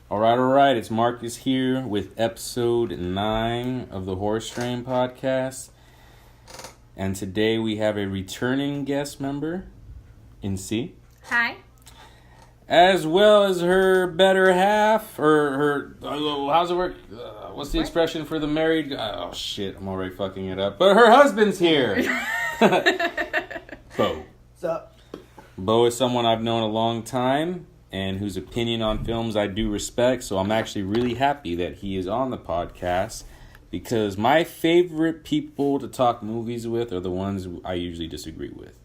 All right. It's Marcus here with episode 9 of the Horse Strain podcast. And today we have a returning guest member in C. Hi. As well as her better half, or her, how's it work? What's the expression for the married? Oh, shit, I'm already fucking it up. But her husband's here. Beau. What's up? Beau is someone I've known a long time and whose opinion on films I do respect. So I'm actually really happy that he is on the podcast because my favorite people to talk movies with are the ones I usually disagree with.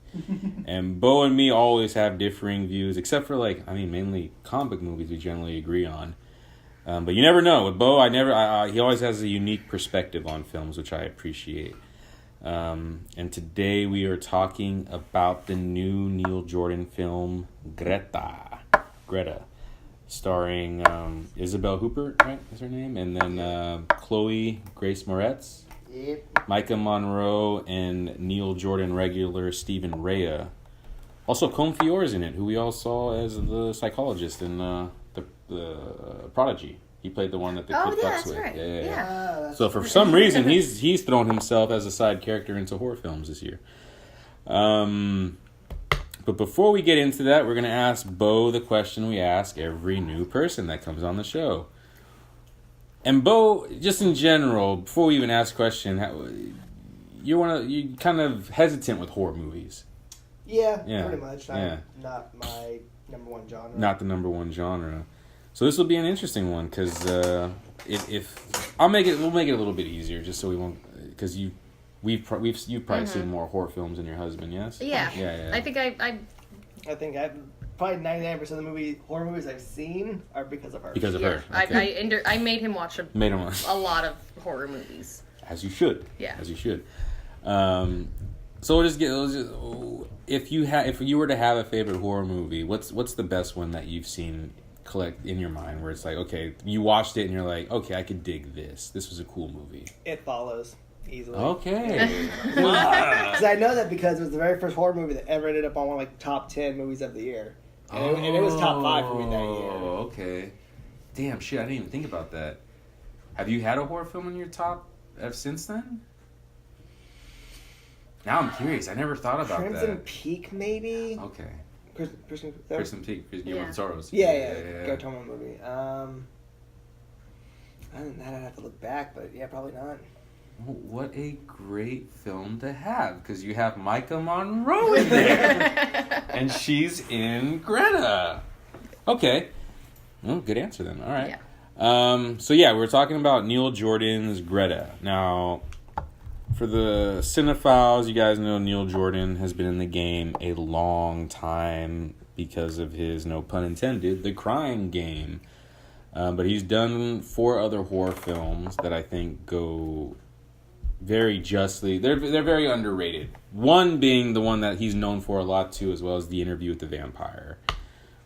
And Beau and me always have differing views, except for mainly comic movies we generally agree on. But you never know. With Beau, he always has a unique perspective on films, which I appreciate. And today we are talking about the new Neil Jordan film, Greta, starring Isabelle Huppert, right, is her name? And then Chloe Grace Moretz. Yep. Micah Monroe and Neil Jordan regular Stephen Rea. Also, Combe Fiore's in it, who we all saw as the psychologist in the Prodigy. He played the one that the kid fucks with. Right. Yeah. So for some reason, he's thrown himself as a side character into horror films this year. But before we get into that, we're going to ask Beau the question we ask every new person that comes on the show. And Beau, just in general, before we even ask a question, you kind of hesitant with horror movies. Yeah, pretty much. Not my number one genre. Not the number one genre. So this will be an interesting one because if we'll make it a little bit easier, just so we won't, because you've probably seen more horror films than your husband, yes? Yeah. I think I probably 99% of the horror movies I've seen are because of her. Because of her. Okay. I made him watch a lot of horror movies. As you should. Yeah. As you should. So if you were to have a favorite horror movie, what's the best one that you've seen collect in your mind where it's like, okay, you watched it and you're like, okay, I could dig this. This was a cool movie. It Follows. Easily. Okay. Because I know that because it was the very first horror movie that ever ended up on one of top 10 movies of the year. And it was top 5 for me that year. Oh, okay. Damn, shit, I didn't even think about that. Have you had a horror film in your top since then? Now I'm curious. I never thought about Crimson that. Peak, maybe? Okay. Crimson Peak, Guillermo del Toro's. Yeah. Go Tomo movie. Other than that, I'd have to look back, but yeah, probably not. What a great film to have, because you have Micah Monroe in there, and she's in Greta. Okay. Well, good answer then. All right. Yeah. We're talking about Neil Jordan's Greta. Now, for the cinephiles, you guys know Neil Jordan has been in the game a long time because of his, no pun intended, The Crying Game. But he's done 4 other horror films that I think go very justly. They're very underrated. One being the one that he's known for a lot too, as well as The Interview with the Vampire,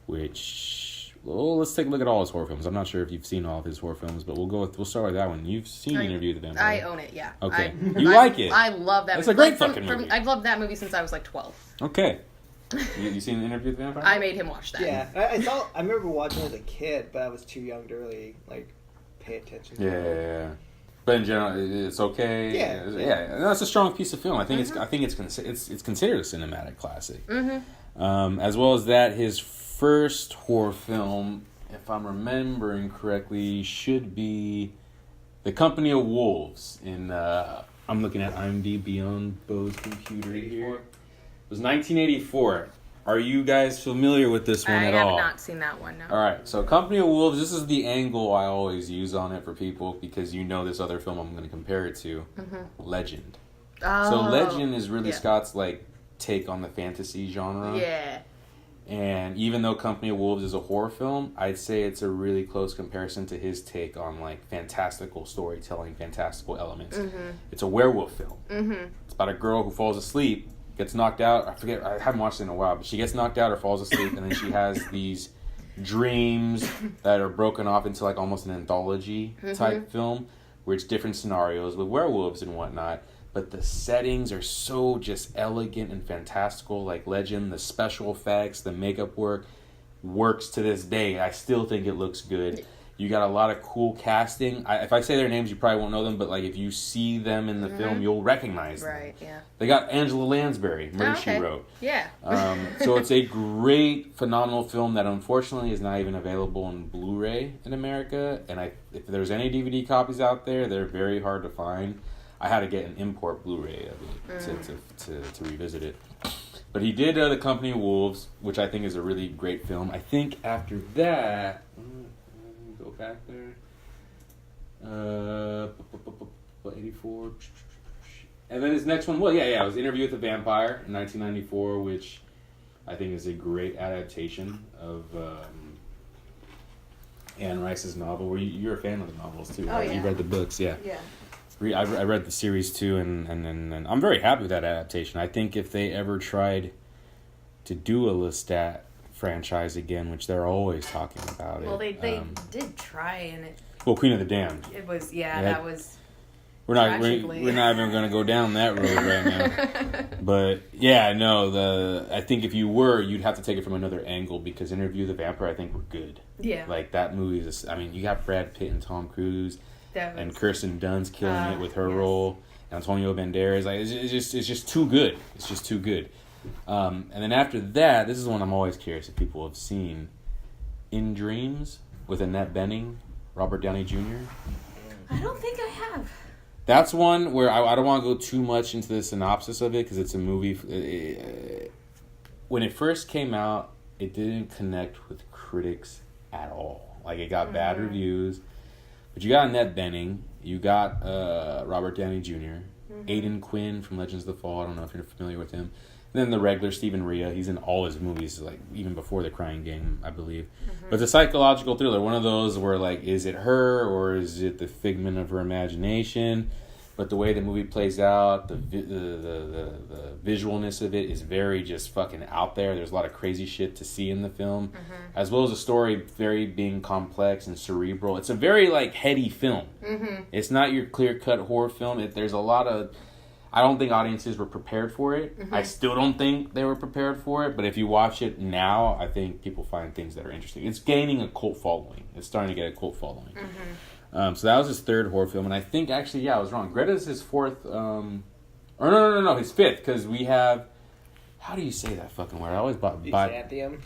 which, let's take a look at all his horror films. I'm not sure if you've seen all of his horror films, but we'll start with that one. You've seen The Interview with the Vampire. I own it, yeah. Okay. You like it? I love that movie. It's a great fucking movie. I've loved that movie since I was like 12. Okay. You seen The Interview with the Vampire? I made him watch that. Yeah. I remember watching it as a kid, but I was too young to really pay attention to it. Yeah. But in general, it's okay. Yeah. That's a strong piece of film. I think it's considered a cinematic classic. Mm-hmm. As well as that, his first horror film, if I'm remembering correctly, should be The Company of Wolves. I'm looking at IMDb on Beau's computer here. It was 1984. Are you guys familiar with this one at all? I have not seen that one, no. All right, so Company of Wolves, this is the angle I always use on it for people because you know this other film I'm going to compare it to, Legend. Oh, so Legend is really Scott's take on the fantasy genre. Yeah. And even though Company of Wolves is a horror film, I'd say it's a really close comparison to his take on fantastical storytelling, fantastical elements. Mm-hmm. It's a werewolf film. Mm-hmm. It's about a girl who falls asleep, gets knocked out. I haven't watched it in a while, but she gets knocked out or falls asleep, and then she has these dreams that are broken off into almost an anthology type film where it's different scenarios with werewolves and whatnot. But the settings are so just elegant and fantastical, like Legend. The special effects, the makeup work works to this day. I still think it looks good. You got a lot of cool casting. If I say their names, you probably won't know them, but like if you see them in the film, you'll recognize them. Right, yeah. They got Angela Lansbury, Murder, She Wrote. Yeah. So it's a great, phenomenal film that unfortunately is not even available on Blu-ray in America. And if there's any DVD copies out there, they're very hard to find. I had to get an import Blu-ray of it to revisit it. But he did The Company of Wolves, which I think is a really great film. I think after that, go back there. 84. And then his next one, it was Interview with the Vampire in 1994, which I think is a great adaptation of Anne Rice's novel. Where you're a fan of the novels too, right? Yeah. You read the books, yeah. Yeah. I read the series too, and I'm very happy with that adaptation. I think if they ever tried to do a Lestat franchise again, which they're always talking about Well, they did try, and it... Well, Queen of the Damned. It was, that was... We're not even going to go down that road right now. But, I think if you were, you'd have to take it from another angle, because Interview with the Vampire, I think, were good. Yeah. Like, that movie is... you got Brad Pitt and Tom Cruise... And Kirsten Dunst killing it with her role. Antonio Banderas. Like it's just too good. It's just too good. And then after that, this is one I'm always curious if people have seen. In Dreams with Annette Bening, Robert Downey Jr. I don't think I have. That's one where I don't want to go too much into the synopsis of it because it's a movie. When it first came out, it didn't connect with critics at all. Like it got bad reviews. But you got Annette Bening, you got Robert Downey Jr., Aidan Quinn from Legends of the Fall. I don't know if you're familiar with him. And then the regular Stephen Rea. He's in all his movies, like even before The Crying Game, I believe. But it's a psychological thriller, one of those where like, is it her or is it the figment of her imagination? But the way the movie plays out, the visualness of it is very just fucking out there. There's a lot of crazy shit to see in the film, as well as the story very being complex and cerebral. It's a very like heady film. It's not your clear-cut horror film. There's a lot of... I don't think audiences were prepared for it. I still don't think they were prepared for it. But if you watch it now, I think people find things that are interesting. It's gaining a cult following. It's starting to get a cult following. So that was his third horror film, and I think actually, I was wrong. Greta's his fourth, no, his fifth, because we have, how do you say that fucking word? I always bought Byzantium.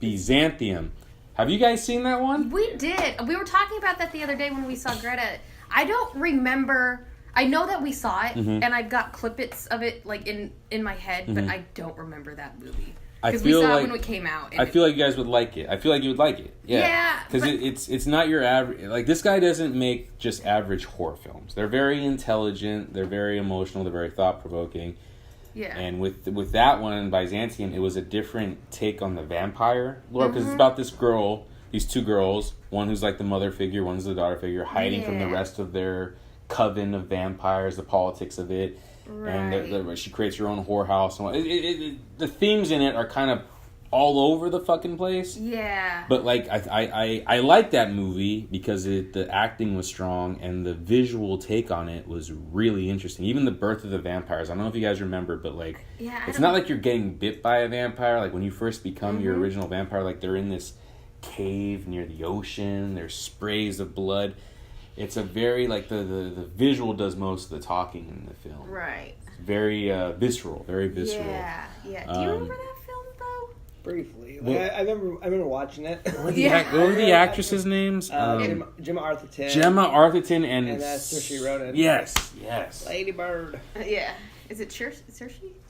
Byzantium. Have you guys seen that one? We did. We were talking about that the other day when we saw Greta. I don't remember. I know that we saw it, and I've got clippets of it like in my head, but I don't remember that movie. Because we saw it when it came out. I feel like you guys would like it. I feel like you would like it. Yeah. Because it's not your average... Like, this guy doesn't make just average horror films. They're very intelligent. They're very emotional. They're very thought-provoking. Yeah. And with that one, Byzantium, it was a different take on the vampire lore. Because it's about this girl, these two girls. One who's like the mother figure, one's the daughter figure, hiding from the rest of their coven of vampires, the politics of it. Right. And she creates her own whorehouse. And the themes in it are kind of all over the fucking place. Yeah. But like I like that movie because the acting was strong and the visual take on it was really interesting. Even the birth of the vampires. I don't know if you guys remember, but like it's not like you're getting bit by a vampire. Like when you first become your original vampire, like they're in this cave near the ocean. There's sprays of blood. It's a very, like, the visual does most of the talking in the film. Right. It's very visceral, very visceral. Yeah. Do you remember that film, though? Briefly. Like, I remember watching it. What were the actresses' names? Gemma Arterton. Gemma Arterton and Saoirse Ronan. Yes. Lady Bird. Yeah. Is it Saoirse?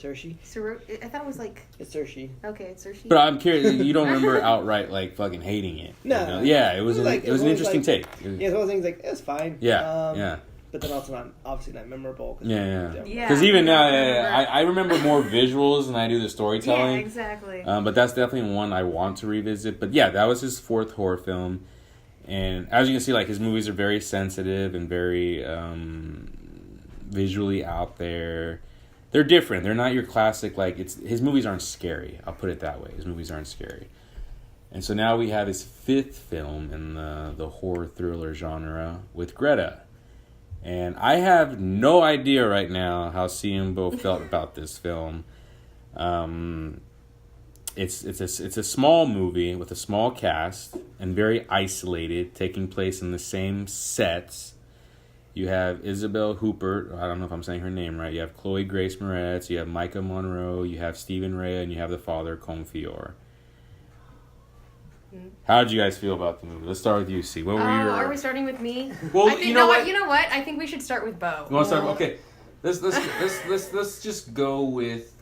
I thought it was like... It's Saoirse. Okay, it's Saoirse. But I'm curious, you don't remember outright, like, fucking hating it. No. You know? Yeah, it was an interesting take. Yeah, it's one of those things like, it's fine. Yeah. But then also obviously not memorable. Yeah. Because even now, I remember more visuals than I do the storytelling. Yeah, exactly. But that's definitely one I want to revisit. But yeah, that was his fourth horror film. And as you can see, like, his movies are very sensitive and very visually out there. They're different. They're not your classic, like, his movies aren't scary. I'll put it that way. His movies aren't scary. And so now we have his fifth film in the horror thriller genre with Greta. And I have no idea right now how C and Beau felt about this film. it's a small movie with a small cast and very isolated, taking place in the same sets. You have Isabel Huppert, I don't know if I'm saying her name right. You have Chloe Grace Moretz, you have Micah Monroe, you have Stephen Rea, and you have the father, Confior. How did you guys feel about the movie? Let's start with you, C. What were your... Are we starting with me? Well, you know what? You know what? I think we should start with Beau. You want to start? Okay. Let's just go with...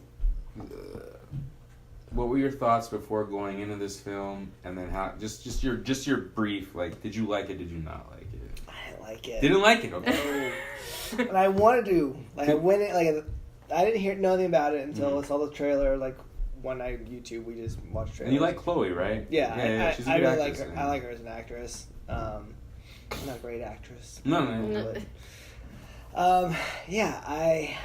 what were your thoughts before going into this film, and then how? Just your brief. Like, did you like it? Did you not like it? I didn't like it. Didn't like it. Okay. And I wanted to. Like, I went in, like, I didn't hear nothing about it until I saw the trailer. Like, one night on YouTube, we just watched trailers. And you like Chloe, right? Yeah, She's a I good really actress. like her. I like her as an actress. Not a great actress. No. Yeah, I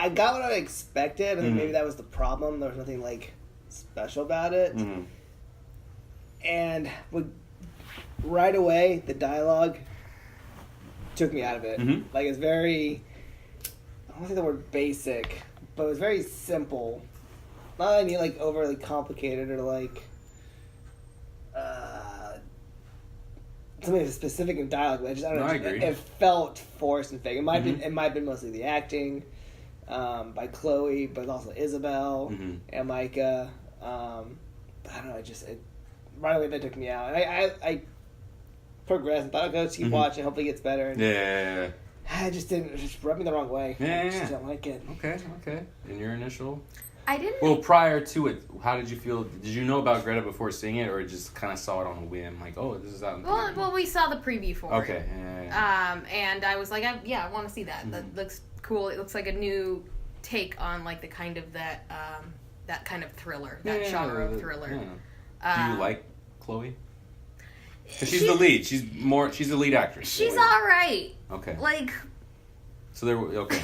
got what I expected, and maybe that was the problem. There was nothing, like, special about it. Mm-hmm. And right away, the dialogue took me out of it. Mm-hmm. Like, it's very... I don't want to say the word basic, but it was very simple. Not any, like, overly complicated or, like... something specific in dialogue, but I don't know. I agree. It felt forced and fake. It might have been mostly the acting by Chloe, but also Isabel and Micah. But I don't know. Right away that took me out. And I progressed and thought I'd go keep watching. Hopefully it gets better. And Yeah. I just didn't. It just rubbed me the wrong way. Yeah. I just don't like it. Okay. And your initial? I didn't. Well, prior to it, how did you feel? Did you know about Greta before seeing it, or just kind of saw it on a whim? Like, oh, this is out. Well, we saw the preview for it. Okay. Yeah. And I was like, I want to see that. That looks cool. It looks like a new take on, like, the kind of that kind of thriller, that genre of thriller. Yeah. Do you like Chloe? Because she's the lead. She's the lead actress. She's all right. Okay. Like. So okay.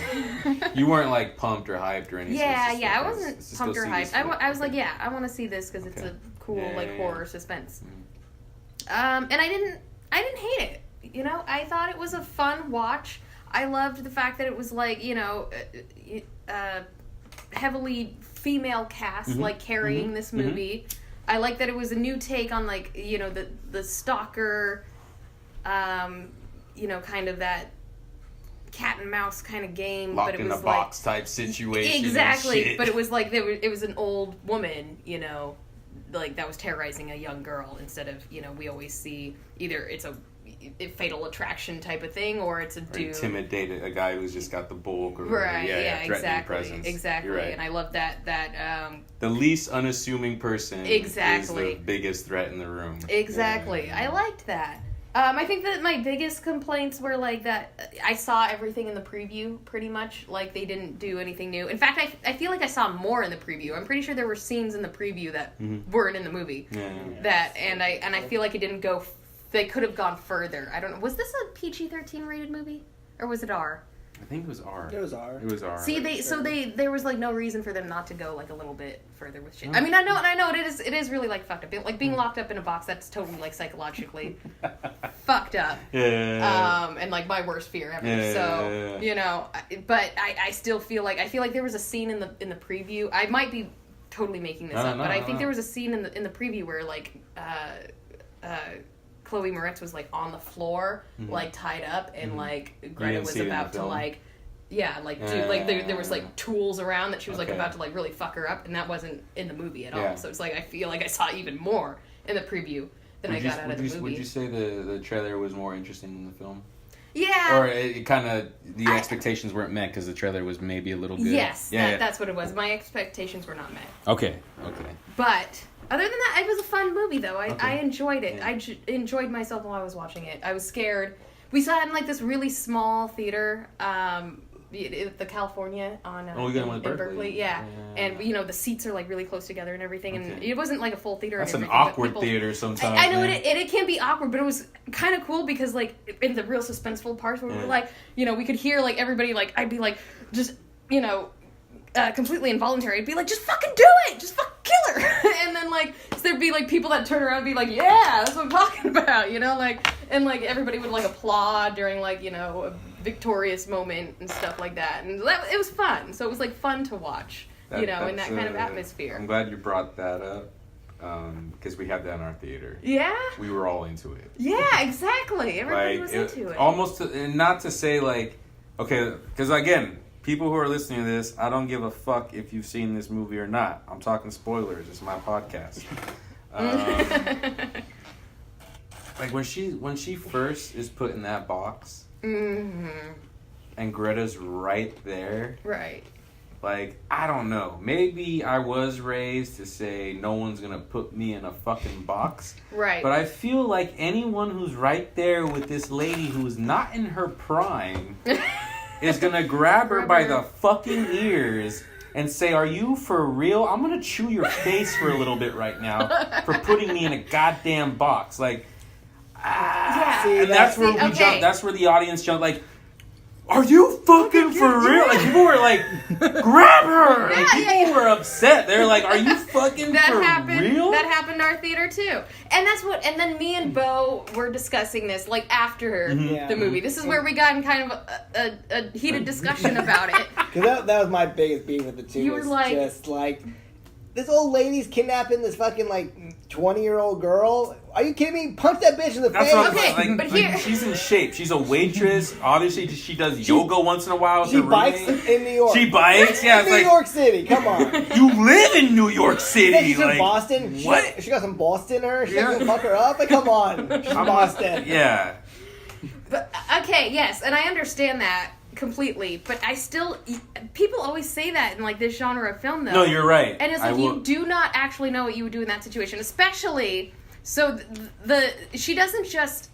You weren't, like, pumped or hyped or anything. Yeah. I wasn't pumped or hyped. I was like, I want to see this because it's a cool horror suspense. And I didn't hate it. You know, I thought it was a fun watch. I loved the fact that it was, like, you know, heavily female cast, like, carrying this movie. I like that it was a new take on, like, you know, the stalker, you know, kind of that cat and mouse kind of game, Locked but it in was the like box type situation. Exactly, but it was like it was an old woman, you know, like that was terrorizing a young girl instead of, you know, we always see either it's a fatal attraction type of thing or it's a dude intimidate a guy who's just got the bulk or right, exactly, presence. Exactly, right. And I love that the least unassuming person is the biggest threat in the room. Exactly, I liked that. I think that my biggest complaints were, like, that I saw everything in the preview, pretty much. Like, they didn't do anything new. In fact, I feel like I saw more in the preview. I'm pretty sure there were scenes in the preview that weren't in the movie. And I feel like it didn't go... They could have gone further. I don't know. Was this a PG-13 rated movie? Or was it R? I think it was R. It was R. See, there was, like, no reason for them not to go, like, a little bit further with shit. I mean, I know it is really, like, fucked up. Like, being locked up in a box, that's totally, like, psychologically fucked up. And, like, my worst fear ever. You know, but I still feel like there was a scene in the preview. I might be totally making this up, but I think there was a scene in the preview where, like, Chloe Moretz was, like, on the floor, like, tied up, and, like, Greta was about to, like, there was, like, tools around that she was, like, about to, like, really fuck her up, and that wasn't in the movie at all. So it's, like, I feel like I saw even more in the preview than I got out of the movie. Would you say the trailer was more interesting than the film? Yeah. Or it kind of, the expectations weren't met because the trailer was maybe a little good? Yes, that's what it was. My expectations were not met. Okay. But... Other than that, it was a fun movie, though. I enjoyed it. I enjoyed myself while I was watching it. I was scared. We saw it in, like, this really small theater, the California on in Berkeley. Yeah. And, you know, the seats are, like, really close together and everything. And it wasn't, like, a full theater. That's an awkward theater sometimes. I know, it can be awkward, but it was kind of cool because, like, in the real suspenseful parts where we were, like, you know, we could hear, like, everybody, like, I'd be, like, just, you know... completely involuntary. I'd be like, just fucking do it! Just fucking kill her! And then, like, so there'd be, like, people that turn around and be like, yeah, that's what I'm talking about, you know? Like, and, like, everybody would, like, applaud during, like, you know, a victorious moment and stuff like that. And it was fun. So it was, like, fun to watch. in that kind of atmosphere. I'm glad you brought that up. Because we had that in our theater. Yeah? We were all into it. Yeah, exactly. Everybody was into it. Almost, and not to say like, okay, because again, people who are listening to this, I don't give a fuck if you've seen this movie or not. I'm talking spoilers. It's my podcast. Like when she first is put in that box, mm-hmm. and Greta's right there. Right. Like, I don't know. Maybe I was raised to say no one's going to put me in a fucking box. Right. But I feel like anyone who's right there with this lady who's not in her prime is going to grab her by the fucking ears and say, are you for real? I'm going to chew your face for a little bit right now for putting me in a goddamn box. Like, and that's where we jump. That's where the audience jumped. Like, are you fucking for real? Like, people were like, grab her! Like, people were upset. They're like, are you fucking real? That happened in our theater, too. And then me and Beau were discussing this, like, after the movie. This is where we got in kind of a heated discussion about it. Because that was my biggest beef with the two. You were like... just, like, this old lady's kidnapping this fucking, like, 20-year-old girl. Are you kidding me? Punch that bitch in the face. Okay, but here... she's in shape. She's a waitress. Obviously, she does yoga once in a while. She bikes in New York. She bikes? Yeah, in New York City. Come on. You live in New York City. She's in Boston. What? She got some Boston in her. She's gonna fuck her up. Like, come on. She's in Boston. Yeah. But, okay, yes, and I understand that completely, but I still... People always say that in, like, this genre of film, though. No, you're right. And it's like, you do not actually know what you would do in that situation, especially... So she doesn't just...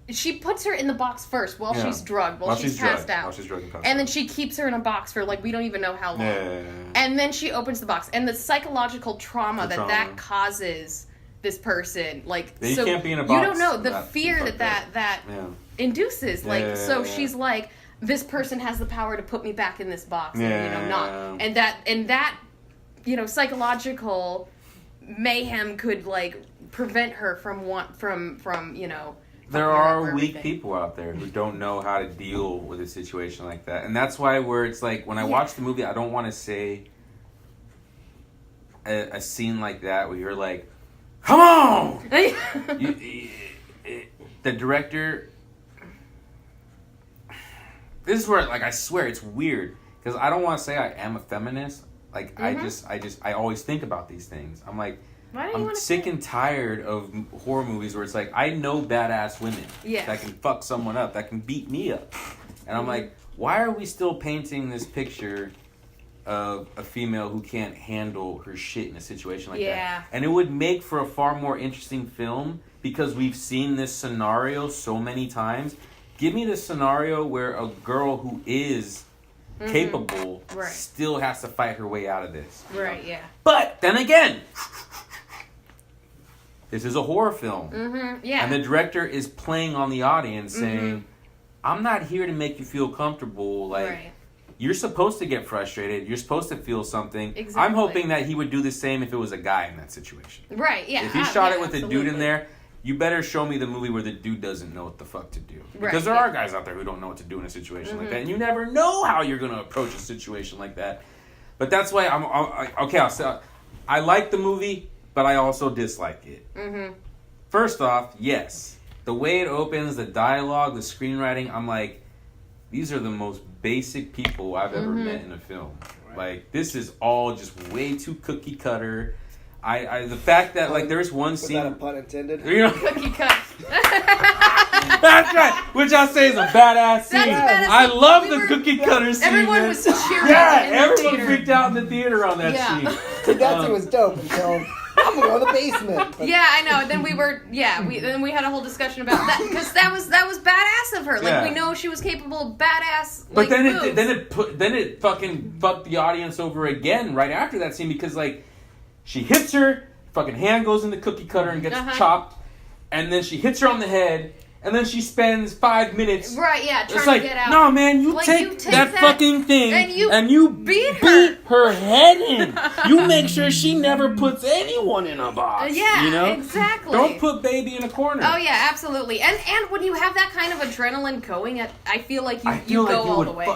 She puts her in the box first while she's drugged, while she's passed out. While she's drugged and passed and then she keeps her in a box for, like, we don't even know how long. Yeah. And then she opens the box. And the psychological trauma that causes this person, like... You so can't be in a box. You don't know the fear that induces. Like, so she's like, this person has the power to put me back in this box. And, not. And that, psychological mayhem could, like... prevent her from there are weak people out there who don't know how to deal with a situation like that, and that's why where it's like when I watch the movie, I don't want to say a scene like that where you're like, come on. The director, this is where, like, I swear it's weird because I don't want to say I am a feminist. Like, I always think about these things. I'm like, I'm sick and tired of horror movies where it's like, I know badass women that can fuck someone up, that can beat me up. And I'm like, why are we still painting this picture of a female who can't handle her shit in a situation like that? And it would make for a far more interesting film because we've seen this scenario so many times. Give me the scenario where a girl who is capable still has to fight her way out of this. Right, yeah. But then again... This is a horror film. Mm-hmm. Yeah. And the director is playing on the audience saying, I'm not here to make you feel comfortable. Like, you're supposed to get frustrated. You're supposed to feel something. Exactly. I'm hoping that he would do the same if it was a guy in that situation. Right, yeah. If he shot it with a dude in there, you better show me the movie where the dude doesn't know what the fuck to do. Because there are guys out there who don't know what to do in a situation like that. And you never know how you're going to approach a situation like that. But that's why I'll say, I like the movie, but I also dislike it. First off, yes. The way it opens, the dialogue, the screenwriting, I'm like, these are the most basic people I've ever met in a film. Like, this is all just way too cookie cutter. The fact that, like, there's one scene... Was that a pun intended? You know, cookie cut. That's right. Which I say is a badass scene. I love the cookie cutter scene. Everyone was cheering. Yeah, everyone freaked out in the theater on that scene. So that scene was dope until... I'm gonna go in the basement. But... Yeah, I know. Then we were, then we had a whole discussion about that because that was badass of her. Like, we know she was capable of badass. But then it fucking fucked the audience over again right after that scene because, like, she hits her, fucking hand goes in the cookie cutter and gets chopped, and then she hits her on the head, And then she spends 5 minutes. Right, yeah, It's trying to get out. No, man, you take that fucking thing and you beat her head in. You make sure she never puts anyone in a box. Yeah, you know? Exactly. Don't put baby in a corner. Oh yeah, absolutely. And when you have that kind of adrenaline going, I feel like you go all the way.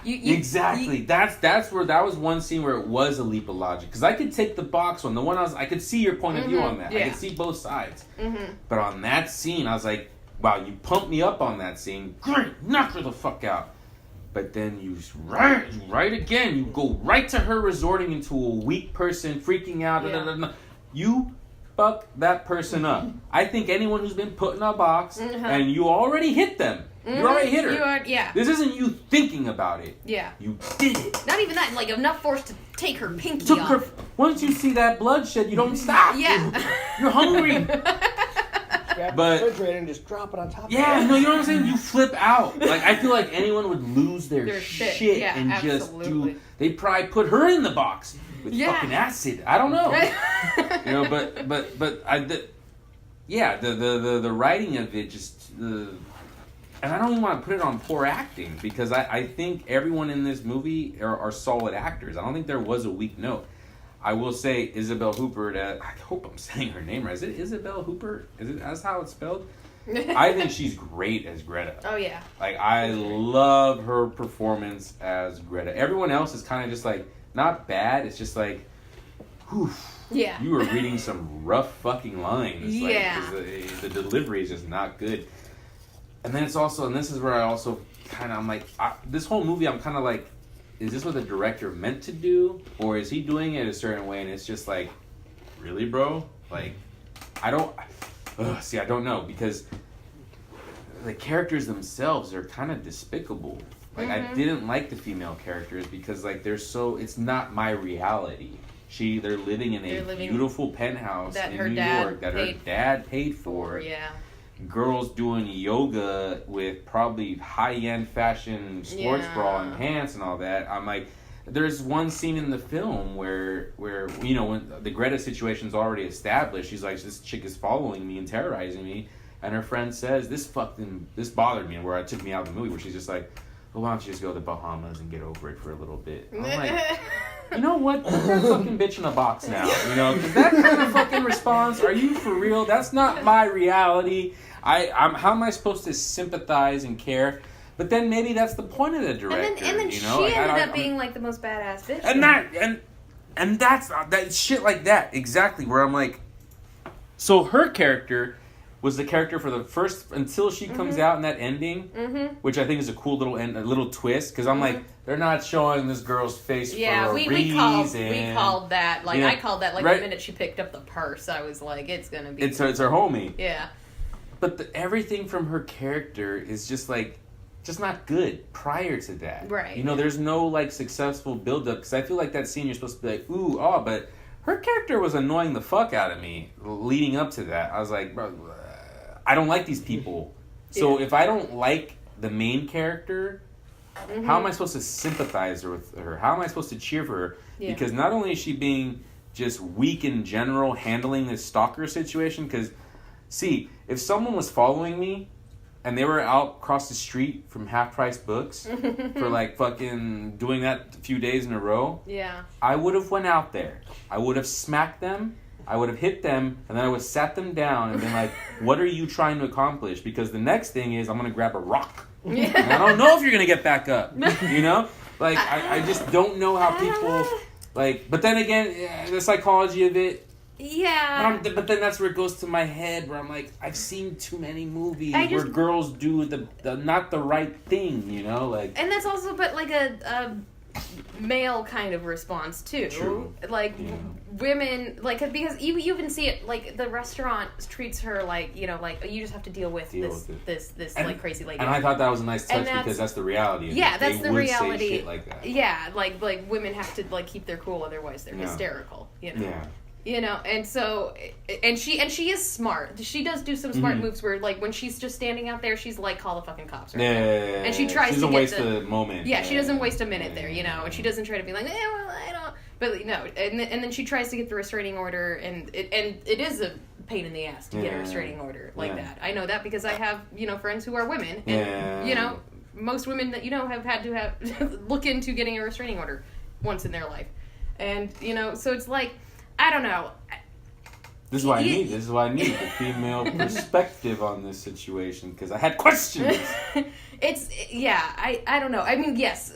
Exactly. That's where that was one scene where it was a leap of logic, because I could take the box one, the one I could see your point of view on that. Yeah. I could see both sides. But on that scene, I was like, wow, you pumped me up on that scene. Great, knock her the fuck out. But then you right again. You go right to her resorting into a weak person, freaking out. Yeah. You fuck that person up. I think anyone who's been put in a box and you already hit them. You already hit her. This isn't you thinking about it. Yeah. You did it. Not even that, like enough force to take her pinky off. Once you see that bloodshed, you don't stop. Yeah. You're hungry. Grab the refrigerator and just drop it on top of it. Yeah, no, you know what I'm saying? You flip out. Like, I feel like anyone would lose their shit and absolutely. just they'd probably put her in the box with fucking acid. I don't know. You know, the writing of it just, and I don't even want to put it on poor acting, because I think everyone in this movie are solid actors. I don't think there was a weak note. I will say Isabelle Huppert, I hope I'm saying her name right. Is it Isabelle Huppert? That's how it's spelled? I think she's great as Greta. Oh, yeah. Like, I love her performance as Greta. Everyone else is kind of just like, not bad. It's just like, whew. Yeah. You were reading some rough fucking lines. Yeah. Like, 'cause the delivery is just not good. And then it's also, and this is where I also kind of, I'm like, this whole movie, I'm kind of like, is this what the director meant to do? Or is he doing it a certain way and it's just like, really, bro? Like, I don't know, because the characters themselves are kind of despicable. Like, I didn't like the female characters because, like, it's not my reality. They're living in a beautiful penthouse in New York that her dad paid for. Yeah. Girls doing yoga with probably high-end fashion sports bra and pants and all that. I'm like, there's one scene in the film where you know, when the Greta situation's already established, she's like, this chick is following me and terrorizing me, and her friend says, this bothered me, and where it took me out of the movie, where she's just like, well, why don't you just go to the Bahamas and get over it for a little bit? I'm like, you know what? Put that fucking bitch in a box now. You know, because that kind of fucking response, are you for real? That's not my reality. How am I supposed to sympathize and care? But then maybe that's the point of the director. And then you know? she ended up being like the most badass bitch. And that's that shit like that, exactly, where I'm like, so her character was the character for the first, until she comes out in that ending, which I think is a cool little a little twist, because I'm like, they're not showing this girl's face for a reason. We called that, like, I called that, like, the minute she picked up the purse, I was like, it's gonna be... It's her homie. Yeah. But everything from her character is just, like, just not good prior to that. Right. You know, there's no, like, successful build-up, because I feel like that scene you're supposed to be like, ooh, oh, but her character was annoying the fuck out of me leading up to that. I was like, bro, I don't like these people. So if I don't like the main character, how am I supposed to sympathize with her? How am I supposed to cheer for her? Yeah. Because not only is she being just weak in general handling this stalker situation, because, see, if someone was following me and they were out across the street from Half Price Books for, like, fucking doing that a few days in a row, I would have went out there. I would have smacked them. I would have hit them, and then I would have sat them down and been like, what are you trying to accomplish? Because the next thing is I'm going to grab a rock. And I don't know if you're going to get back up. You know? Like, I just don't know how people, like, but then again, the psychology of it. Yeah. But then that's where it goes to my head, where I'm like, I've seen too many movies where girls do the not the right thing, you know? Like, and that's also, but like a male kind of response too. True. Like women, like, because you even see it, like the restaurant treats her like, you know, like you just have to deal with this like crazy lady. And I thought that was a nice touch because that's the reality. Yeah, that's the reality. Say shit like that. Yeah, like women have to like keep their cool, otherwise they're hysterical. You know. Yeah. You know, and so, and she is smart. She does do some smart moves where, like, when she's just standing out there, she's like, call the fucking cops. Right? And she tries to get the moment. Yeah, she doesn't waste a minute there, you know, and she doesn't try to be like, well, I don't. But no, and then she tries to get the restraining order, and it is a pain in the ass to get a restraining order like that. I know that because I have, friends who are women, and, most women that, have had to have look into getting a restraining order once in their life. And, so it's like, I don't know. This is why I need the female perspective on this situation, because I had questions. I don't know. I mean, yes,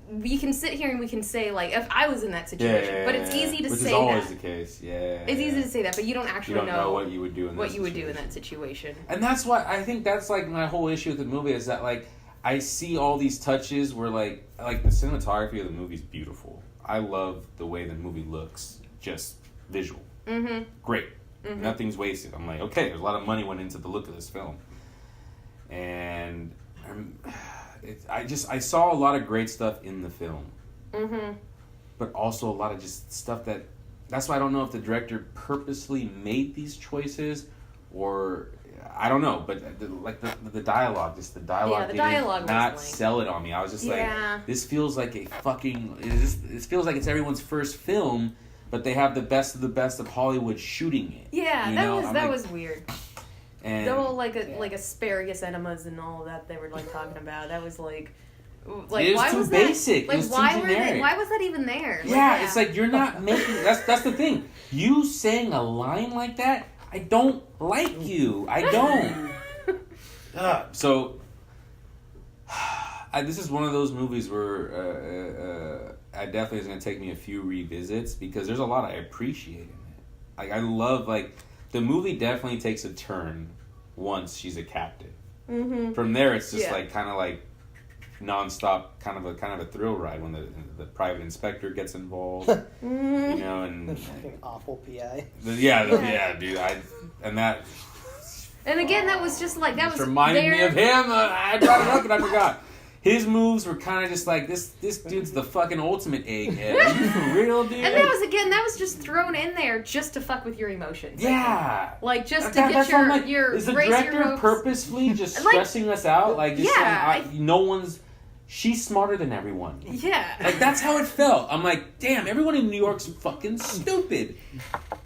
we can sit here and we can say, like, if I was in that situation, but it's easy to say that. Which is always the case, It's easy to say that, but you don't actually know what you would do in that situation. And that's why, I think that's, like, my whole issue with the movie is that, like, I see all these touches where, like the cinematography of the movie is beautiful. I love the way the movie looks, just visual. Mm-hmm. Great. Mm-hmm. Nothing's wasted. I'm like, okay, there's a lot of money went into the look of this film. And I saw a lot of great stuff in the film. Mm-hmm. But also a lot of just stuff that's why I don't know if the director purposely made these choices or I don't know, but the dialogue, just the dialogue did not sell it on me. I was just like, this feels like this feels like it's everyone's first film, but they have the best of Hollywood shooting it. Yeah, that was weird. And the whole like asparagus enemas and all that they were like talking about. That was like it was too basic. It was too generic. Why was that even there? Yeah, it's like you're not making. That's the thing. You saying a line like that, I don't like you. I don't. So, this is one of those movies where I definitely is going to take me a few revisits because there's a lot I appreciate in it. Like, I love, like, the movie definitely takes a turn once she's a captive. Mm-hmm. From there, it's just, like, kind of like nonstop, kind of a thrill ride when the private inspector gets involved. Mm-hmm. And the fucking awful PI. Yeah, dude. And again, that was just like that was reminded me of him. I brought it up and I forgot. His moves were kind of just like this dude's the fucking ultimate egghead. Are you for real, dude? And that was just thrown in there just to fuck with your emotions. Yeah. Like just to get your is the director purposefully just stressing us out? Like just saying, she's smarter than everyone. Yeah. Like, that's how it felt. I'm like, damn, everyone in New York's fucking stupid.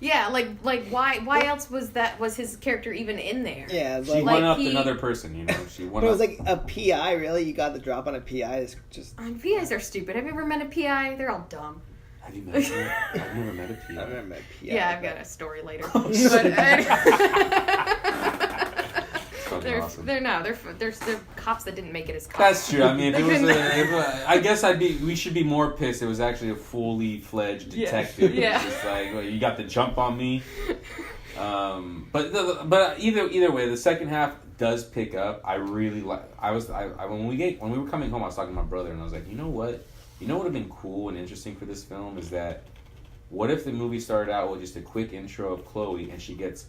Yeah, like why else was his character even in there? Yeah, she went up to another person, She went. But it was like a PI, really? You got the drop on a PI? It's just. PIs are stupid. Have you ever met a PI? They're all dumb. Have you met one? I've never met a PI. I've never met a PI. Yeah, I've got a story later. They're cops that didn't make it as cops. That's true. I mean, I guess we should be more pissed. It was actually a fully fledged detective. Yeah. It's just like, you got the jump on me. But either way, the second half does pick up. I really like. When we were coming home, I was talking to my brother, and I was like, you know what? You know what would have been cool and interesting for this film is that, what if the movie started out with just a quick intro of Chloe and she gets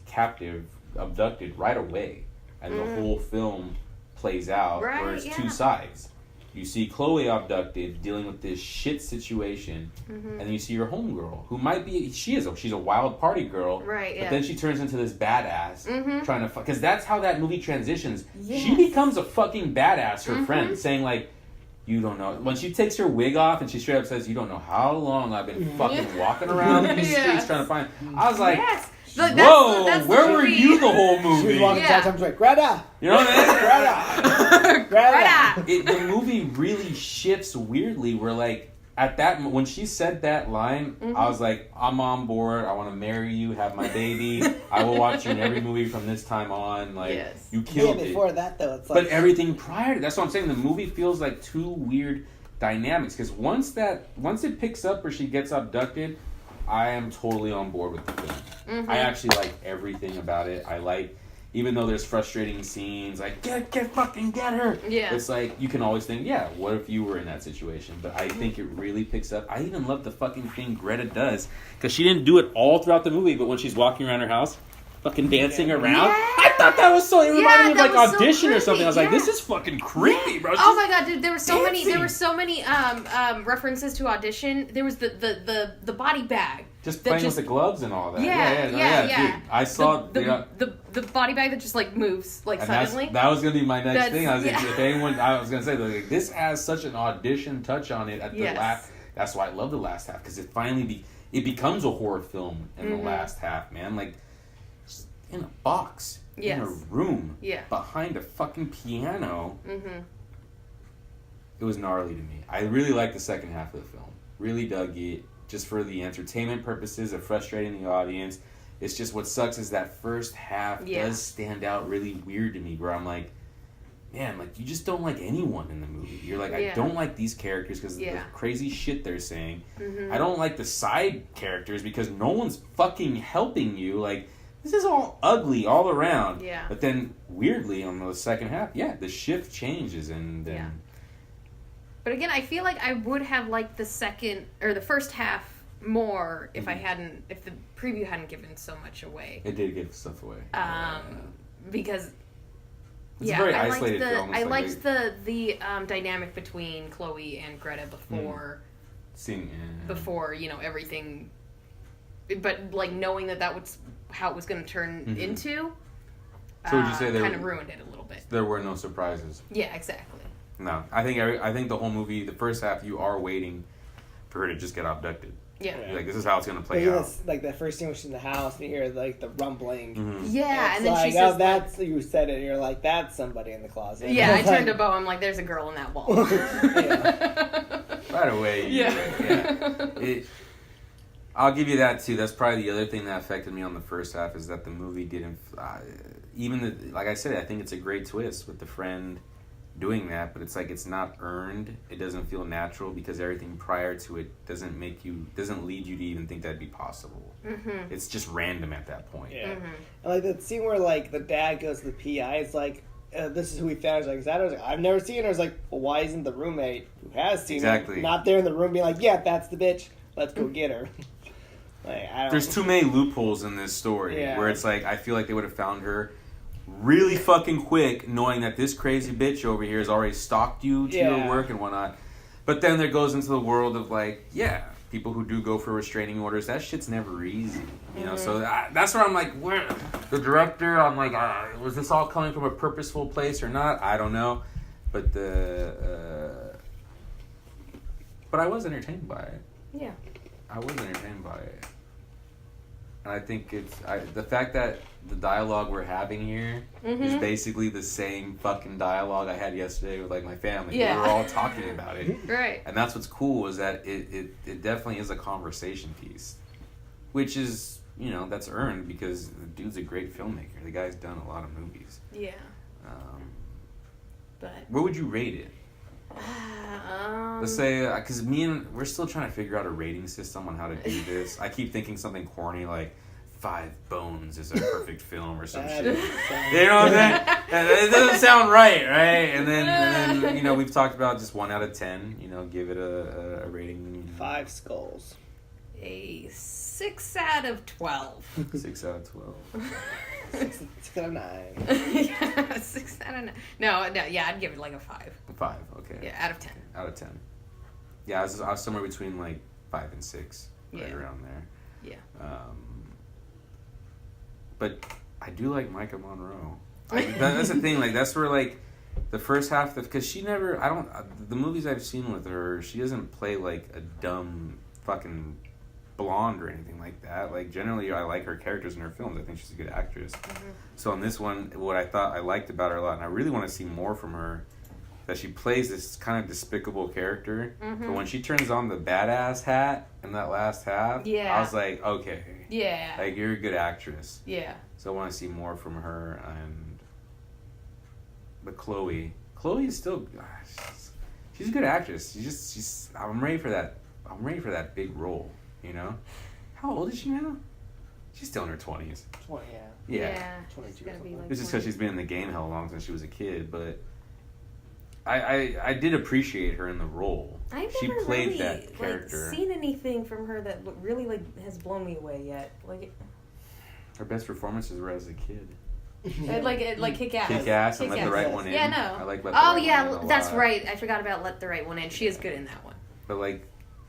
abducted right away? And the whole film plays out where it's two sides. You see Chloe abducted, dealing with this shit situation, and then you see her homegirl, who might be, she's a wild party girl, right? But then she turns into this badass, trying to fuck, because that's how that movie transitions. Yes. She becomes a fucking badass. Her friend saying like, you don't know. When she takes her wig off and she straight up says, you don't know how long I've been fucking walking around these streets trying to find. I was like. Yes. That's where were you the whole movie? She was walking down, like, Greta! You know what I mean? Greta! The movie really shifts weirdly where, like, at that, when she said that line, I was like, I'm on board. I want to marry you, have my baby. I will watch you in every movie from this time on. Like, you killed it. Before that, though, it's like... But everything prior to that's what I'm saying. The movie feels like two weird dynamics. Because once it picks up where she gets abducted, I am totally on board with the film. Mm-hmm. I actually like everything about it. I like, even though there's frustrating scenes, like, get her. Yeah. It's like, you can always think, what if you were in that situation? But I think it really picks up. I even love the fucking thing Greta does. Because she didn't do it all throughout the movie, but when she's walking around her house, fucking dancing around. Yeah. I thought that was so, it reminded me of like Audition or something. I was like, this is fucking creepy, bro. Oh my god, dude, there were so many references to Audition. There was the body bag. Just playing with the gloves and all that. Yeah. Dude, I saw the body bag that just like moves like suddenly. That was gonna be my next thing. I was like, if anyone, I was gonna say like, this has such an Audition touch on it at the last. That's why I love the last half because it finally it becomes a horror film in the last half, man. Like in a box in a room behind a fucking piano. Mm-hmm. It was gnarly to me. I really liked the second half of the film. Really dug it, just for the entertainment purposes of frustrating the audience. It's just what sucks is that first half does stand out really weird to me, where I'm like, man, like, you just don't like anyone in the movie. You're like, I don't like these characters because of the crazy shit they're saying. Mm-hmm. I don't like the side characters because no one's fucking helping you. Like, this is all ugly all around. Yeah. But then, weirdly, on the second half, the shift changes and then... Yeah. But again, I feel like I would have liked the first half more if if the preview hadn't given so much away. It did give stuff away. Because it's a very isolated film. I liked the dynamic between Chloe and Greta before before everything, but like knowing that was how it was going to turn into. So would you say kind of ruined it a little bit? There were no surprises. Yeah, exactly. No, I think the whole movie, the first half, you are waiting for her to just get abducted. Yeah. You're like, this is how it's gonna play out. Like that first scene when she's in the house and you hear like the rumbling. Mm-hmm. Yeah, and then like, she says, "That's you said it." You're like, "That's somebody in the closet." Yeah, I turned to Beau. I'm like, "There's a girl in that wall." Right away. I'll give you that too. That's probably the other thing that affected me on the first half is that the movie didn't. Like I said, I think it's a great twist with the friend doing that, but it's like it's not earned. It doesn't feel natural because everything prior to it doesn't lead you to even think that'd be possible. Mm-hmm. It's just random at that point. Yeah, and like that scene where like the dad goes to the PI. It's like this is who we found. It's like, I was like, I've never seen her. I was like, well, why isn't the roommate who has seen her not there in the room being like, yeah, that's the bitch. Let's go get her. There's too many loopholes in this story where it's like I feel like they would have found her really fucking quick, knowing that this crazy bitch over here has already stalked you to your work and whatnot. But then there goes into the world of like, people who do go for restraining orders, that shit's never easy, you know. So that's where I'm like, where the director? I'm like, was this all coming from a purposeful place or not? I don't know, but but I was entertained by it. Yeah, I was entertained by it. And I think it's the fact that the dialogue we're having here is basically the same fucking dialogue I had yesterday with like my family. Yeah. We were all talking about it. Right. And that's what's cool is that it definitely is a conversation piece. Which is, that's earned because the dude's a great filmmaker. The guy's done a lot of movies. Yeah. But where would you rate it? Let's say, because we're still trying to figure out a rating system on how to do this. I keep thinking something corny like 5 Bones is a perfect film or some shit. You know what I'm saying? It doesn't sound right? And then we've talked about just 1 out of 10. Give it a rating. 5 skulls. A 6 out of 12. 6 out of 12. 6 out of 9. Yeah, 6 out of 9. No, yeah, I'd give it like a 5. 5, okay. Yeah, out of 10. Okay, out of 10. Yeah, I was somewhere between like 5 and 6, right around there. Yeah. But I do like Micah Monroe. That's the thing. Like that's where like the first half, because the movies I've seen with her, she doesn't play like a dumb fucking blonde or anything like that. Like generally I like her characters in her films. I think she's a good actress. Mm-hmm. So on this one, what I thought I liked about her a lot, and I really want to see more from her, that she plays this kind of despicable character. Mm-hmm. But when she turns on the badass hat in that last half, I was like, okay. Yeah. Like, you're a good actress. Yeah. So I want to see more from her. But Chloe is still, she's a good actress. I'm ready for that. I'm ready for that big role, How old is she now? She's still in her 20s. 20, yeah. 22. It's just because she's been in the game hell long since she was a kid, but I did appreciate her in the role. She played really, that character. Seen anything from her that really has blown me away yet? Her best performances were as a kid. Like Kick-Ass. Kick-Ass and Let the Right One In. Yeah, no. I like Let the Right One In. That's right. I forgot about Let the Right One In. She is good in that one. But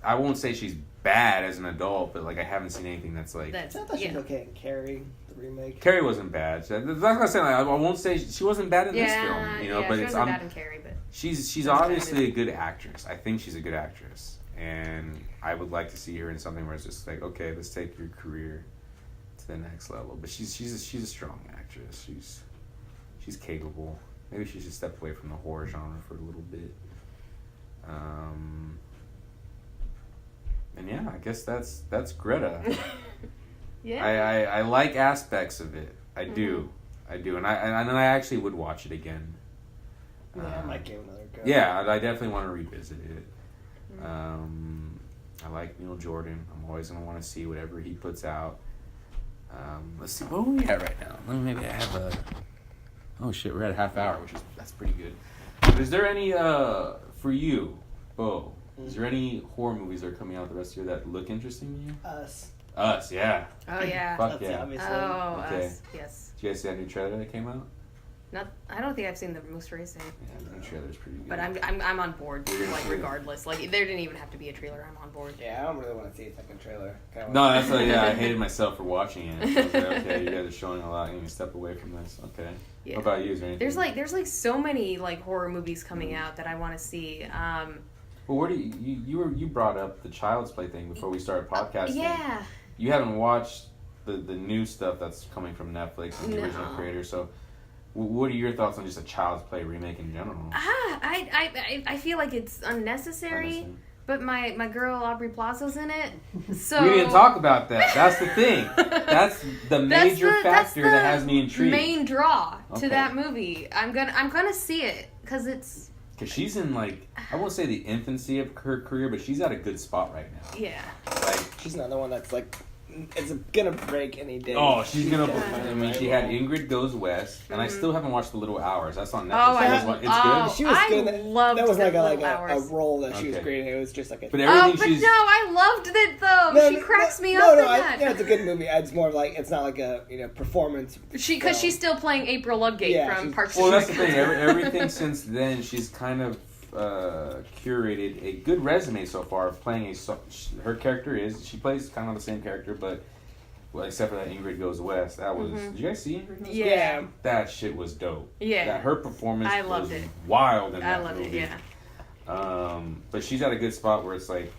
I won't say she's bad as an adult, but I haven't seen anything that's like. I thought she was okay in Carrie, the remake. Carrie wasn't bad. That's what I'm saying. I won't say she wasn't bad in this film. But she wasn't bad in Carrie, but she's obviously a good actress. I think she's a good actress, and I would like to see her in something where it's just like, okay, let's take your career to to the next level. But she's a strong actress. She's capable. Maybe she should step away from the horror genre for a little bit. And yeah, I guess that's Greta. Yeah. I like aspects of it. I do, and I actually would watch it again. Yeah, I might give it another go. Yeah, I definitely want to revisit it. I like Neil Jordan. I'm always gonna want to see whatever he puts out. Let's see, what are we at right now? Maybe I have a. Oh shit, we're at a half hour, that's pretty good. But is there any for you, Beau? Is there any horror movies that are coming out the rest of the year that look interesting to you? Us, yeah. Oh yeah. Fuck That's yeah. obvious. Oh, Okay. Us. Yes. Did you guys see that new trailer that came out? I don't think I've seen the most recent. Yeah, the new trailer's pretty good. But I'm on board, like, regardless. Like, there didn't even have to be a trailer. I'm on board. Yeah, I don't really want to see a second trailer. No, that's I hated myself for watching it. I was like, okay, you guys are showing a lot. You need to step away from this. Okay. Yeah. What about you? Is there anything? There's so many like horror movies coming out that I want to see. Well, where do you brought up the Child's Play thing before we started podcasting? Yeah. You haven't watched the new stuff that's coming from Netflix and the original creator. So, what are your thoughts on just a Child's Play remake in general? I feel like it's unnecessary. But my girl Aubrey Plaza's in it, so we didn't talk about that. That's the thing. That's the major factor that has me intrigued. Main draw to that movie. I'm gonna see it because she's in, like, I won't say the infancy of her career, but she's at a good spot right now. Yeah. Like, she's another one that's like, it's gonna break any day. Oh, she's gonna. I mean, she had Ingrid Goes West, and I still haven't watched The Little Hours. That's on Netflix. Oh, it's good. She was good. That was like a role that she was Okay. creating. It was just like a. But everything but no, I loved it though. She cracks me up in that. Yeah, it's a good movie. It's more like, it's not like a performance. Because she's still playing April Ludgate from Parks and Well, that's the thing. Everything since then, she's kind of curated a good resume so far of playing her character she plays kind of the same character, but except for that Ingrid Goes West, that was did you guys see Ingrid Goes Yeah. West? That shit was dope. Yeah. Her performance was wild in that loved movie. it, yeah. But she's at a good spot where it's like,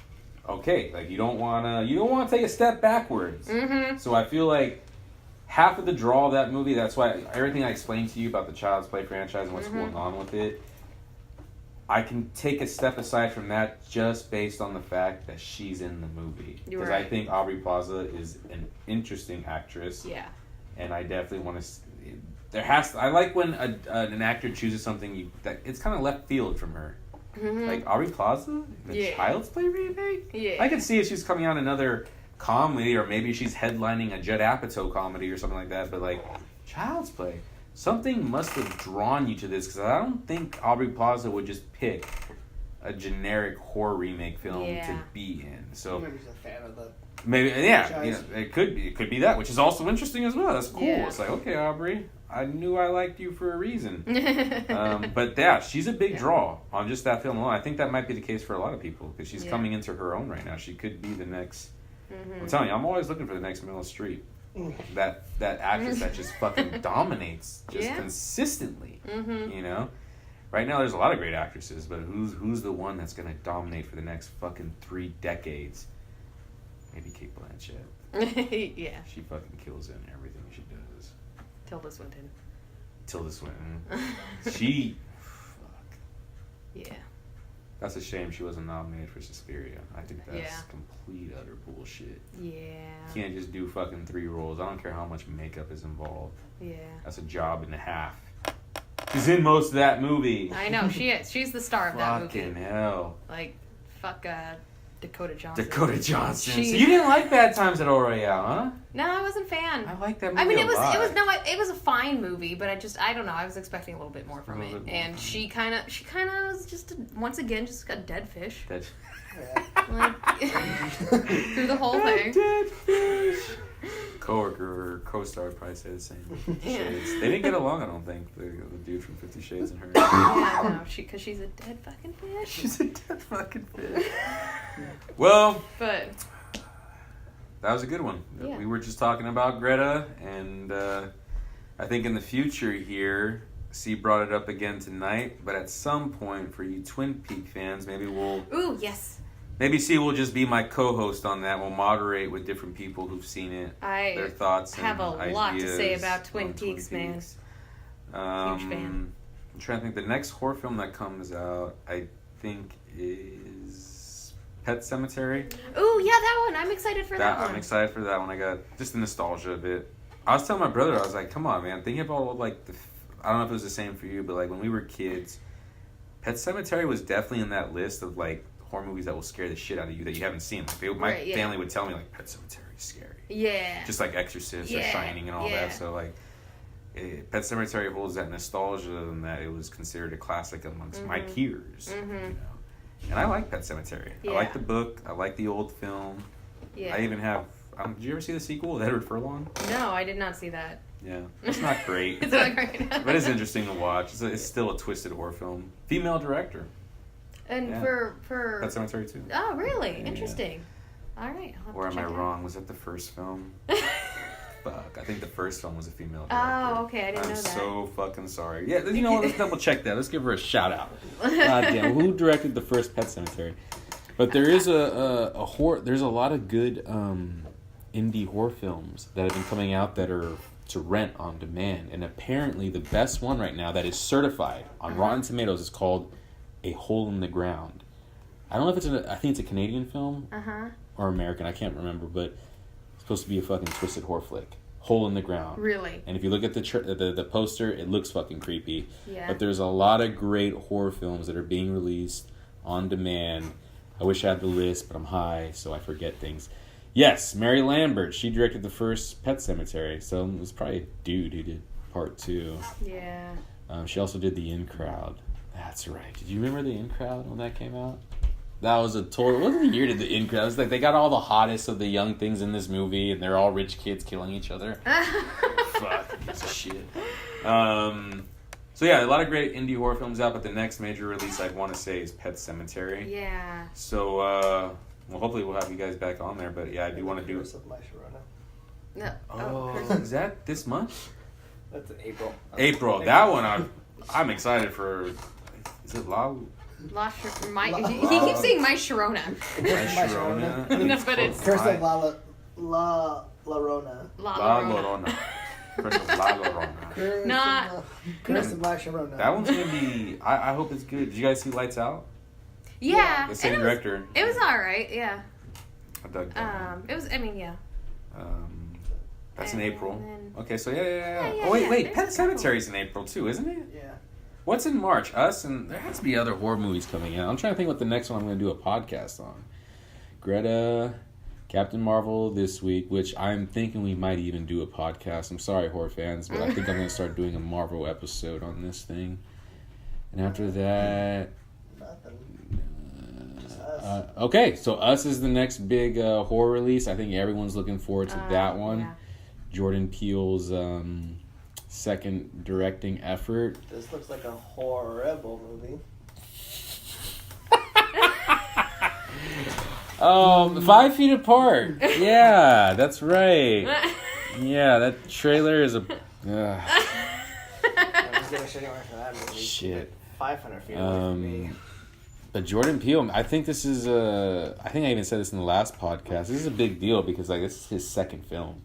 okay, like you don't wanna take a step backwards. So I feel like half of the draw of that movie, that's why everything I explained to you about the Child's Play franchise and what's going on with it, I can take a step aside from that just based on the fact that she's in the movie. Because I think Aubrey Plaza is an interesting actress. Yeah. And I definitely want to. I like when an actor chooses something that it's kind of left field from her. Like Aubrey Plaza, the Child's Play remake. Yeah. I could see if she's coming out another comedy, or maybe she's headlining a Judd Apatow comedy or something like that. But like Child's Play. Something must have drawn you to this, because I don't think Aubrey Plaza would just pick a generic horror remake film to be in. So Maybe she's a fan of the. Maybe it could be that, which is also interesting as well. That's cool. Yeah. It's like, okay, Aubrey, I knew I liked you for a reason. But yeah, she's a big draw on just that film alone. I think that might be the case for a lot of people, because she's coming into her own right now. She could be the next. I'm telling you, I'm always looking for the next Meryl Streep. That actress that just fucking dominates consistently. You know, right now there's a lot of great actresses, but who's the one that's gonna dominate for the next fucking 3 decades? Maybe Cate Blanchett. Yeah. She fucking kills it in everything she does. Tilda Swinton. She. Fuck. Yeah. That's a shame she wasn't nominated for Suspiria. I think that's complete utter bullshit. Yeah. You can't just do fucking 3 roles. I don't care how much makeup is involved. Yeah. That's a job and a half. She's in most of that movie. I know, she is. She's the star of that movie. Fucking hell. Like, fuck Dakota Johnson. Dakota Johnson. So you didn't like Bad Times at El Royale, huh? No, I wasn't a fan. I like that movie. I mean, it lot. was a fine movie, but I don't know. I was expecting a little bit more from it, and she kind of was just once again just a dead fish. Like, through the whole thing. Dead fish. Coworker or co-star would probably say the same. Shades. They didn't get along, I don't think. The dude from 50 Shades and her. Yeah, no, because she's a dead fucking fish. She's a dead fucking fish. Well, but that was a good one. Yeah. We were just talking about Greta, and I think in the future here, C brought it up again tonight, but at some point for you Twin Peaks fans, maybe we'll ooh, yes. Maybe C will just be my co-host on that. We'll moderate with different people who've seen it. Their thoughts and have a lot to say about Twin Peaks, man. Huge fan. I'm trying to think. The next horror film that comes out, I think, is Pet Sematary. Ooh, yeah, that one. I'm excited for that one. I'm excited for that one. I got just the nostalgia of it. I was telling my brother, I was like, come on, man. Thinking about, like, I don't know if it was the same for you, but, like, when we were kids, Pet Sematary was definitely in that list of, like, horror movies that will scare the shit out of you that you haven't seen. Like, my family would tell me, like, Pet Sematary is scary. Yeah. Just like Exorcist or Shining and all that. So, like, Pet Sematary holds that nostalgia and that it was considered a classic amongst my peers. You know? And I like Pet Sematary. I like the book. I like the old film. Yeah. I even have... did you ever see the sequel with Edward Furlong? No, I did not see that. Yeah. It's not great. It's not great. But it's interesting to watch. It's still a twisted horror film. Female director. And for Pet Sematary too. Oh, really? Interesting. All right. Or am I wrong? Was that the first film? Fuck. I think the first film was a female director. Oh, okay. I didn't know that. I'm so fucking sorry. Yeah, you know what? Let's double check that. Let's give her a shout out. God damn. Who directed the first Pet Sematary? But there is a horror. There's a lot of good indie horror films that have been coming out that are to rent on demand. And apparently the best one right now that is certified on Rotten Tomatoes is called A Hole in the Ground. I don't know if I think it's a Canadian film or American. I can't remember, but it's supposed to be a fucking twisted horror flick. Hole in the Ground. Really? And if you look at the poster, it looks fucking creepy. Yeah. But there's a lot of great horror films that are being released on demand. I wish I had the list, but I'm high, so I forget things. Yes, Mary Lambert. She directed the first Pet Sematary, so it was probably a dude who did part 2. Yeah. She also did The In Crowd. That's right. Did you remember The In Crowd when that came out? That was a total... What year did The In Crowd? It was like they got all the hottest of the young things in this movie, and they're all rich kids killing each other. Fuck, piece of shit. So yeah, a lot of great indie horror films out, but the next major release I'd want to say is Pet Sematary. Yeah. So, well, hopefully we'll have you guys back on there, but yeah, I do want to do... Curse of My Sharona. No. Oh, is that this month? That's in April. April. That one I'm excited for. Is it La? He keeps saying My Sharona. My Sharona. No, but it's... Curse of La Llorona. La Llorona. Curse of La Llorona. Not... Curse of My Sharona. That one's going to be... I hope it's good. Did you guys see Lights Out? Yeah. The same director. It was alright, yeah. I dug that. It was, I mean, yeah. That's in April. Okay, so yeah. Yeah, Oh, wait. there's Pet Sematary's in April, too, isn't it? Yeah. What's in March? Us, and there has to be other horror movies coming out. I'm trying to think what the next one I'm going to do a podcast on. Greta, Captain Marvel this week, which I'm thinking we might even do a podcast. I'm sorry, horror fans, but I think I'm going to start doing a Marvel episode on this thing. And after that... okay, so Us is the next big horror release. I think everyone's looking forward to that one. Yeah. Jordan Peele's second directing effort. This looks like a horrible movie. 5 Feet Apart. Yeah, that's right. Yeah, that trailer is a... I'm just gonna shit anywhere for that movie. Shit. 500 feet away from me. But Jordan Peele, I think this is I think I even said this in the last podcast. This is a big deal because like this is his second film,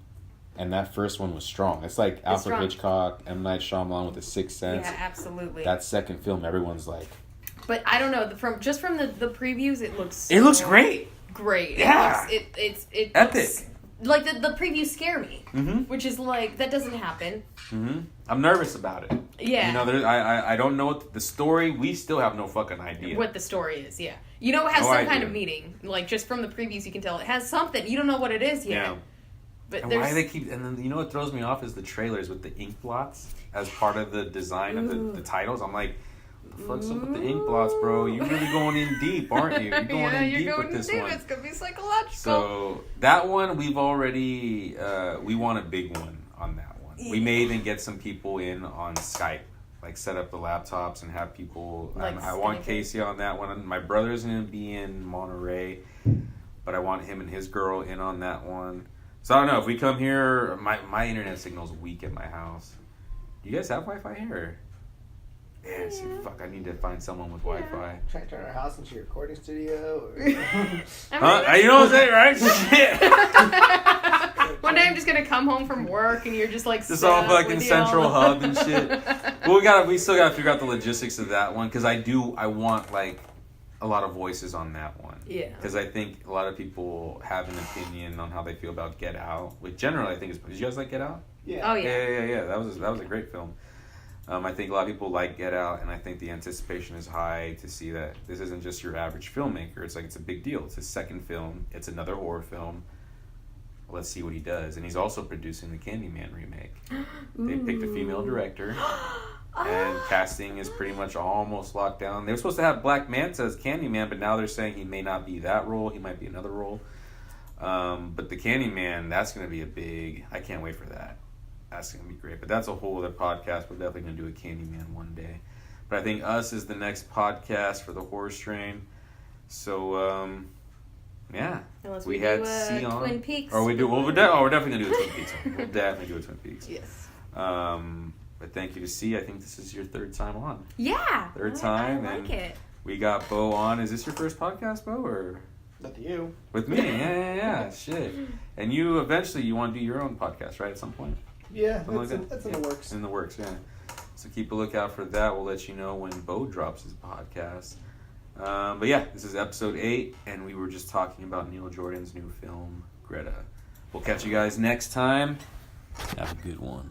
and that first one was strong. It's like Alfred Hitchcock, M. Night Shyamalan with The Sixth Sense. Yeah, absolutely. That second film, everyone's like. But I don't know. From the previews, it looks. It looks great. Great. Yeah. It epic. Looks, like the previews scare me, mm-hmm. which is like that doesn't happen. Mm-hmm. I'm nervous about it. Yeah. You know, I don't know what the story. We still have no fucking idea what the story is. Yeah. You know, it has some kind of meaning. Like just from the previews, you can tell it has something. You don't know what it is yet. Yeah. But and why they keep and then you know what throws me off is the trailers with the ink blots as part of the design of the titles. I'm like, what the fuck's up with the ink blots, bro? You're really going in deep, aren't you? You're going in deep with this one. It's gonna be psychological. So that one we've already we want a big one on that one. Yeah. We may even get some people in on Skype, like set up the laptops and have people. Like I want Casey on that one. My brother's gonna be in Monterey, but I want him and his girl in on that one. So I don't know if we come here. My internet signal's weak at my house. Do you guys have Wi-Fi here? Yeah, see, fuck, I need to find someone with Wi-Fi. Trying to turn our house into your recording studio. Or... Huh? You know what I'm saying, right? Shit. One day I'm just gonna come home from work and you're just like Just all fucking central hub and shit. Well, we still gotta figure out the logistics of that one because I want like a lot of voices on that one. Yeah. Because I think a lot of people have an opinion on how they feel about Get Out, which generally I think is. Did you guys like Get Out? Yeah. Oh yeah. Yeah. That was a great film. I think a lot of people like Get Out, and I think the anticipation is high to see that this isn't just your average filmmaker. It's like it's a big deal. It's his second film. It's another horror film. Let's see what he does. And he's also producing the Candyman remake. They picked a female director, and casting is pretty much almost locked down. They were supposed to have Black Manta as Candyman, but now they're saying he may not be that role. He might be another role. But the Candyman, that's going to be a big... I can't wait for that. That's going to be great. But that's a whole other podcast. We're definitely going to do a Candyman one day. But I think Us is the next podcast for the Horror Strain. So, yeah. Unless we do had C on. Twin Peaks. Or we do... Well, we're definitely going to do a Twin Peaks one. We'll definitely do a Twin Peaks. Yes. But thank you to C. I think this is your third time on. Yeah. Third time. I like it. We got Beau on. Is this your first podcast, Beau, or... With you. With me? Yeah. Shit. And you eventually you want to do your own podcast, right? At some point. Yeah, That's in the works. In the works, yeah. So keep a lookout for that. We'll let you know when Beau drops his podcast. But yeah, this is episode 8, and we were just talking about Neil Jordan's new film, Greta. We'll catch you guys next time. Have a good one.